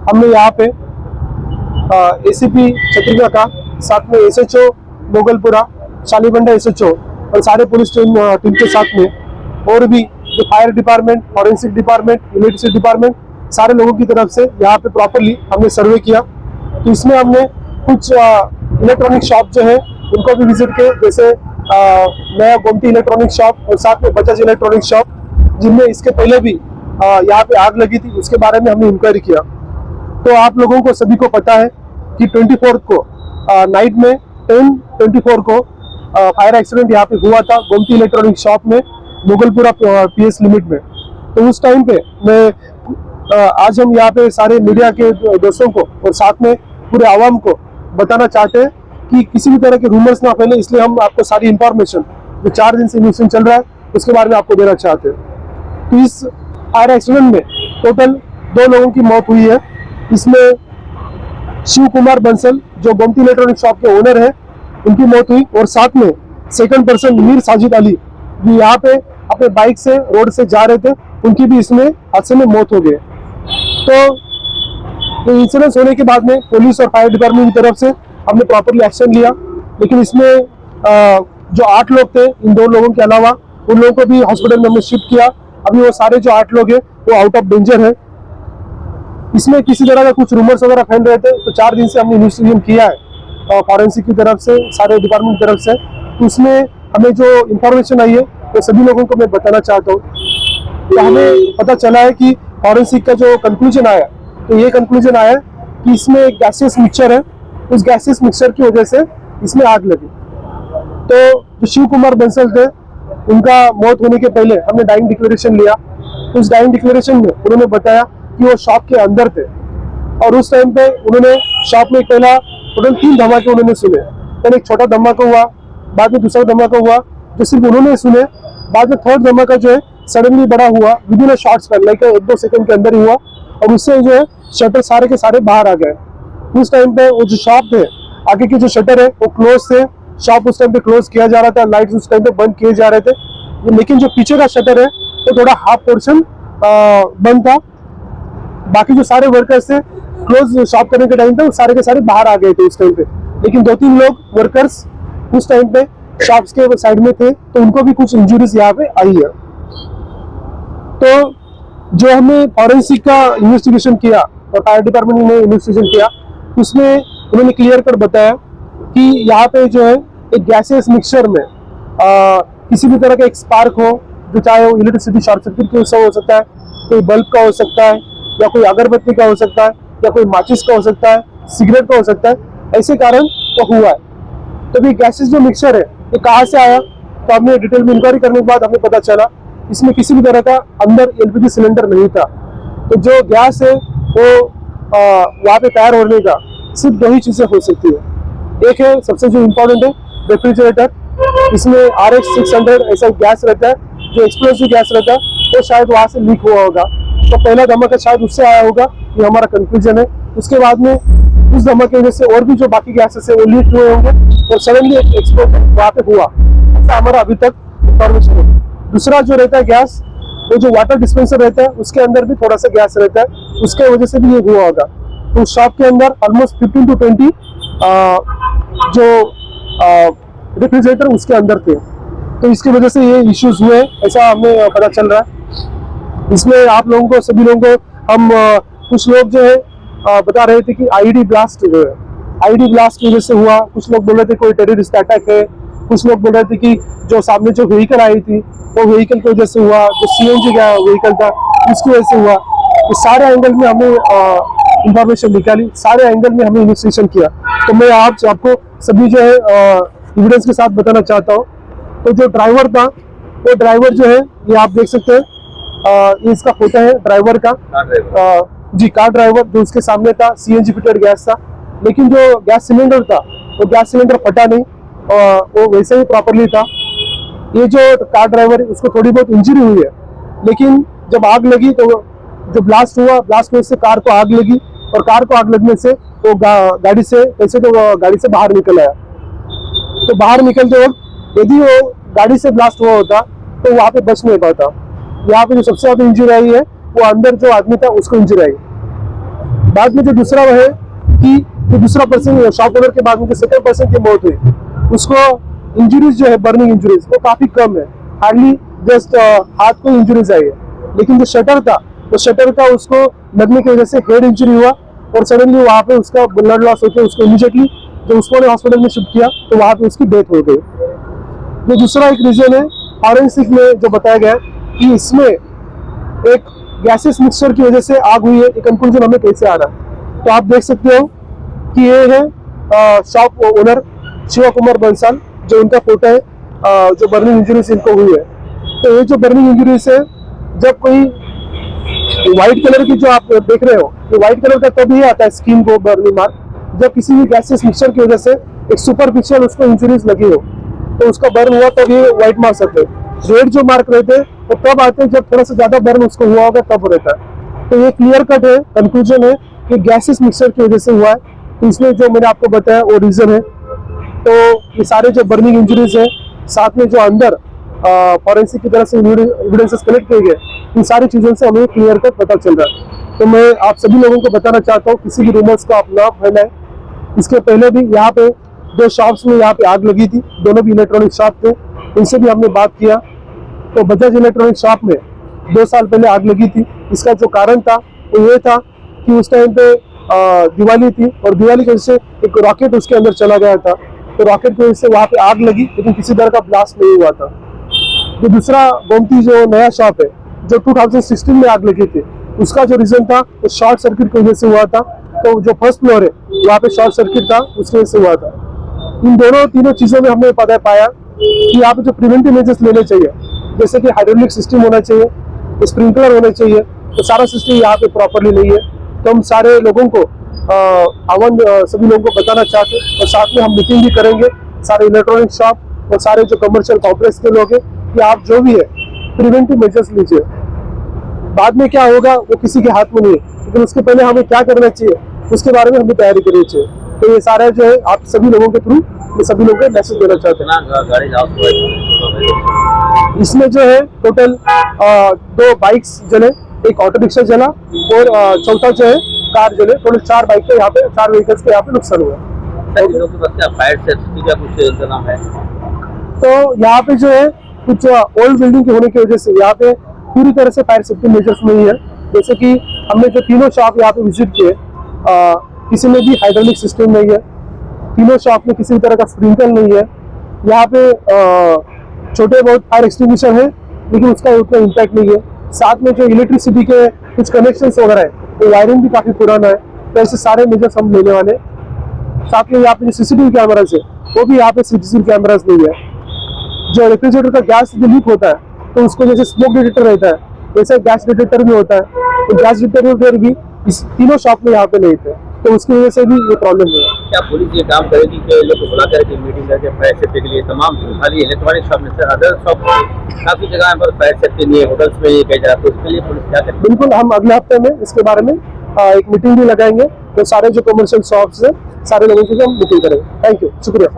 हमने यहाँ पे एसीपी छत्तीसगढ़ का, साथ में एसएचओ मोगलपुरा, शालीबंडा एसएचओ और सारे पुलिस टीम के साथ में और भी जो fire department, forensic department, electricity department, सारे लोगों की तरफ से यहाँ पे प्रॉपरली हमने सर्वे किया। तो इसमें हमने कुछ इलेक्ट्रॉनिक शॉप जो है उनको भी विजिट किए, जैसे नया गोमती इलेक्ट्रॉनिक शॉप और साथ में बजाज इलेक्ट्रॉनिक शॉप, जिनमें इसके पहले भी यहाँ पे आग लगी थी, उसके बारे में हमने इंक्वायरी किया। तो आप लोगों को सभी को पता है कि 24 को नाइट में 10:24 को फायर एक्सीडेंट यहाँ पे हुआ था गोमती इलेक्ट्रॉनिक शॉप में, मुगलपुरा पीएस लिमिट में। तो उस टाइम पे मैं आज हम यहाँ पे सारे मीडिया के दोस्तों को और साथ में पूरे आवाम को बताना चाहते हैं कि किसी भी तरह के रूमर्स ना फैले, इसलिए हम आपको सारी इंफॉर्मेशन जो 4 दिन से इन्वेस्टिगेशन चल रहा है उसके बारे में आपको देना चाहते हैं। तो इस फायर एक्सीडेंट में टोटल 2 लोगों की मौत हुई है। इसमें शिव कुमार बंसल जो गोमती इलेक्ट्रॉनिक शॉप के ओनर है, उनकी मौत हुई, और साथ में सेकंड पर्सन मीर साजिद अली जो यहाँ पे अपने बाइक से रोड से जा रहे थे, उनकी भी इसमें हादसे में मौत हो गई। तो इंसिडेंस होने के बाद में पुलिस और फायर डिपार्टमेंट की तरफ से हमने प्रॉपरली एक्शन लिया, लेकिन इसमें जो 8 लोग थे, इन 2 लोगों के अलावा उन लोगों को भी हॉस्पिटल में हमने शिफ्ट किया। अभी वो सारे जो 8 लोग हैं वो आउट ऑफ डेंजर है। इसमें किसी तरह का कुछ रूमर्स वगैरह फैल रहे थे, तो 4 दिन से हमने इन्वेस्टिगेशन किया है फॉरेंसिक की तरफ से, सारे डिपार्टमेंट की तरफ से। तो उसमें हमें जो इंफॉर्मेशन आई है वो सभी लोगों को मैं बताना चाहता हूँ। तो हमें पता चला है कि फॉरेंसिक का जो कंक्लूजन आया, तो ये कंक्लूजन आया कि इसमें एक गैसियस मिक्सचर है, उस गैसियस मिक्सचर की वजह से इसमें आग लगी। तो जो शिव कुमार बंसल थे, उनका मौत होने के पहले हमने डाइंग डिक्लेरेशन लिया। तो उस डाइंग डिक्लेरेशन में उन्होंने बताया कि वो शॉप के अंदर थे, और उस टाइम पे उन्होंने शॉप में पहला टोटल 3 धमाके उन्होंने सुने। फिर एक छोटा धमाका हुआ, बाद में दूसरा धमाका हुआ जो सिर्फ उन्होंने सुने, बाद में थर्ड धमाका जो है सडनली बड़ा हुआ, within a short span, like 1-2 second के अंदर ही हुआ, और उससे जो है शटर सारे के सारे बाहर आ गए। उस टाइम पे वो जो शॉप थे, आगे के जो शटर है वो क्लोज थे, शॉप उस टाइम पे क्लोज किया जा रहा था, लाइट्स उस टाइम पे बंद किए जा रहे थे, लेकिन जो पीछे का शटर है वो थोड़ा हाफ पोर्शन बंद था। बाकी जो सारे वर्कर्स थे क्लोज शॉप करने के टाइम पे वो सारे के सारे बाहर आ गए थे उस टाइम पे, लेकिन 2-3 लोग वर्कर्स उस टाइम पे शॉप्स के साइड में थे, तो उनको भी कुछ इंजुरीज यहाँ पे आई है। तो जो हमने फॉरेंसिक का इन्वेस्टिगेशन किया और फायर डिपार्टमेंट ने इन्वेस्टिगेशन किया, उसमें उन्होंने क्लियर कट बताया कि यहाँ पे जो है एक गैसियस मिक्सचर में किसी भी तरह का एक स्पार्क हो, जो चाहे वो इलेक्ट्रिसिटी शॉर्ट सर्किट की हो सकता है, कोई बल्ब का हो सकता है, या कोई अगरबत्ती का हो सकता है, या कोई माचिस का हो सकता है, सिगरेट का हो सकता है, ऐसे कारण तो हुआ है। तो भी गैसेस जो मिक्सचर है ये कहाँ से आया, तो हमने डिटेल में इंक्वायरी करने के बाद हमें पता चला इसमें किसी भी तरह का अंदर एलपीजी सिलेंडर नहीं था। तो जो गैस है वो वहाँ पे तैयार होने का सिर्फ 2 ही चीजें हो सकती है। एक है सबसे जो इम्पोर्टेंट है रेफ्रिजरेटर, इसमें RH 600 ऐसा गैस रहता है जो एक्सप्लोसिव गैस रहता है, वो शायद वहाँ से लीक हुआ होगा। तो पहला धमाका शायद उससे आया होगा, ये हमारा कंक्लूजन है। उसके बाद में उस धमाके की वजह से और भी जो बाकी गैसेस है वो लीक हुए होंगे और सडनली एक्सप्लोजन वहाँ पे हुआ, ऐसा हमारा अभी तक इंफॉर्मेशन है। दूसरा जो रहता है गैस, वो जो वाटर डिस्पेंसर रहता है उसके अंदर भी थोड़ा सा गैस रहता है, उसके वजह से भी ये हुआ होगा। तो शॉप के अंदर ऑलमोस्ट 15 to 20 जो रेफ्रिजरेटर उसके अंदर थे, तो इसकी वजह से ये इश्यूज हुए, ऐसा हमें पता चल रहा है। इसमें आप लोगों को, सभी लोगों को हम कुछ लोग जो है बता रहे थे कि आईडी ब्लास्ट जो है, आईडी ब्लास्ट की वजह से हुआ। कुछ लोग बोल रहे थे कोई टेररिस्ट अटैक है, कुछ लोग बोल रहे थे कि जो सामने जो व्हीकल आई थी वो व्हीकल की वजह से हुआ, जो CNG का व्हीकल था उसकी वजह से हुआ। तो सारे एंगल में हमने इंफॉर्मेशन निकाली, सारे एंगल में हमने इन्वेस्टिगेशन किया। तो मैं आपको सभी जो है एविडेंस के साथ बताना चाहता हूँ। तो जो ड्राइवर था, वो ड्राइवर जो है ये आप देख सकते हैं, ये इसका फोटो है ड्राइवर का, जी कार ड्राइवर जो उसके सामने था, CNG फिटेड गैस था, लेकिन जो गैस सिलेंडर था वो गैस सिलेंडर फटा नहीं, वो वैसे ही प्रॉपरली था। ये जो कार ड्राइवर है उसको थोड़ी बहुत इंजरी हुई है, लेकिन जब आग लगी तो जो ब्लास्ट हुआ, ब्लास्ट में से कार को आग लगी, और कार को आग लगने से वो गाड़ी से कैसे तो गाड़ी से बाहर निकल आया। तो बाहर निकलते वक्त यदि वो गाड़ी से ब्लास्ट हुआ होता तो वहाँ पे बच नहीं पाता। यहाँ पे जो सबसे ज्यादा इंजरी आई है वो अंदर जो आदमी था उसको इंजरी आई। बाद में जो दूसरा वो है कि जो दूसरा पर्सन शॉप ओनर के बाद में जो सेकंड पर्सन की मौत हुई, उसको इंजरीज जो है बर्निंग इंजरीज वो काफी कम है, हार्डली जस्ट हाथ को इंजरीज आई है। लेकिन जो शटर था, वो शटर का उसको लगने की वजह से हेड इंजरी हुआ और सडनली वहां पे उसका ब्लड लॉस होकर उसको इमीडिएटली जो उसको हॉस्पिटल में शिफ्ट किया तो वहां पे उसकी डेथ हो गई। जो दूसरा एक रीजन है फॉरेंसिक में जो बताया गया कि इसमें एक गैसेस मिक्सचर की वजह से आग हुई है। ये कंक्लूजन हमें कैसे आ रहा है, तो आप देख सकते हो कि ये है शॉप ओनर शिवा कुमार बंसल, जो उनका फोटो है, जो बर्निंग इंजरीज इनको हुई है। तो ये जो बर्निंग इंजरीज है, जब कोई व्हाइट कलर की जो आप देख रहे हो, ये व्हाइट कलर का तभी आता है स्किन को बर्निंग मार्क, जब किसी भी गैसेस मिक्सचर की वजह से एक सुपरफिशियल उसको इंजरीज लगी हो तो उसका बर्न हुआ तब ये व्हाइट मार्क्स आते हैं। रेड जो मार्क रहते हैं वो तब आते हैं जब थोड़ा सा ज्यादा बर्न उसको हुआ होगा तब रहता है। तो ये क्लियर कट है, कंक्लूजन है कि गैसेस मिक्सचर की वजह से हुआ है। तो इसमें जो मैंने आपको बताया वो रीजन है। तो ये सारे जो बर्निंग इंजरीज है, साथ में जो अंदर फॉरेंसिक की तरफ से एविडेंसेस कलेक्ट किए गए, इन सारी चीजों से हमें क्लियर कट पता चल रहा है। तो मैं आप सभी लोगों को बताना चाहता हूँ, किसी भी रूमर्स को आप ना फैलाएं। इसके पहले भी यहाँ पे 2 शॉप्स में यहाँ पे आग लगी थी, दोनों भी इलेक्ट्रॉनिक शॉप थे, इनसे भी हमने बात किया। तो बजाज इलेक्ट्रॉनिक शॉप में 2 साल पहले आग लगी थी। इसका जो कारण था वो ये था कि उस टाइम पे दिवाली थी और दिवाली की वजह से एक रॉकेट उसके अंदर चला गया था, तो रॉकेट की वजह से वहाँ पे आग लगी, लेकिन किसी तरह का ब्लास्ट नहीं हुआ था। जो दूसरा गोमती जो नया शॉप है, जो 2016 में आग लगी थी, उसका जो रीजन था वो शॉर्ट सर्किट की वजह से हुआ था। तो जो फर्स्ट फ्लोर है वहाँ पे शॉर्ट सर्किट था, उसकी वजह से हुआ था। इन तीनों चीजों में हमने पता पाया कि यहाँ पे जो प्रिवेंटिव मेजर्स लेने चाहिए, जैसे कि हाइड्रोलिक सिस्टम होना चाहिए, स्प्रिंकलर होने चाहिए, तो सारा सिस्टम यहाँ पे प्रॉपरली नहीं है। तो हम सारे लोगों को सभी लोगों को बताना चाहते हैं, और साथ में हम मीटिंग भी करेंगे सारे इलेक्ट्रॉनिक शॉप और सारे जो कमर्शियल कॉम्प्लेक्स के लोग हैं कि आप जो भी है प्रिवेंटिव मेजर्स लीजिए। बाद में क्या होगा वो किसी के हाथ में नहीं है, लेकिन उसके पहले हमें क्या करना चाहिए उसके बारे में हमें तैयारी करनी चाहिए। तो ये सारा जो है आप सभी लोगों के थ्रू मैं सभी लोगों को मैसेज देना चाहते हैं। इसमें जो है टोटल 2 बाइक्स जले, एक ऑटो रिक्शा जला और चौथा जो है कार जले। टोटल 4 बाइक के यहाँ पे 4 व्हीकल्स के यहाँ पे नुकसान हुआ। फायर सेफ्टी का कुछ इंतजाम है? तो यहाँ पे जो है कुछ ओल्ड बिल्डिंग के होने की वजह से यहाँ पे पूरी तरह से फायर सेफ्टी मेजर्स नहीं है। जैसे कि हमने जो तीनों शॉप यहाँ पे विजिट किए, किसी में भी हाइड्रोलिक सिस्टम नहीं है, तीनों शॉप में किसी तरह का स्प्रिंकलर नहीं है। यहाँ पे छोटे बहुत फायर एक्सटिंग्विशर है, लेकिन उसका उतना इम्पैक्ट नहीं है। साथ में जो इलेक्ट्रिसिटी के कुछ कनेक्शंस वगैरह है, तो वायरिंग भी काफी पुराना है। तो ऐसे सारे मेजर्स हम लेने वाले। साथ में यहाँ पे जो सीसीटीवी कैमराज है, वो भी यहाँ पे सीसीटीवी कैमराज नहीं है। जो रेफ्रिजरेटर का गैस लीक होता है तो उसको जैसे स्मोक डिटेक्टर रहता है, वैसे गैस डिटेक्टर भी होता है, तो गैस डिटेक्टर भी इस तीनों शॉप में यहाँ पे नहीं थे, तो उसकी वजह से भी ये प्रॉब्लम है। क्या पुलिस ये काम करेगी कि लोग को बुला करके मीटिंग करके फायर सेफ्टी के लिए तमाम खाली इलेक्ट्रॉनिक शॉप में से अदर शॉप काफी जगह पर फायर सेफ्टी नहीं है, होटल्स में ये कहा जा रहा है, तो उसके लिए पुलिस क्या करेगी? बिल्कुल, हम अगले हफ्ते में इसके बारे में एक मीटिंग भी लगाएंगे, तो सारे जो कमर्शियल शॉप्स है सारे लोगों की हम मीटिंग करेंगे। थैंक यू, शुक्रिया।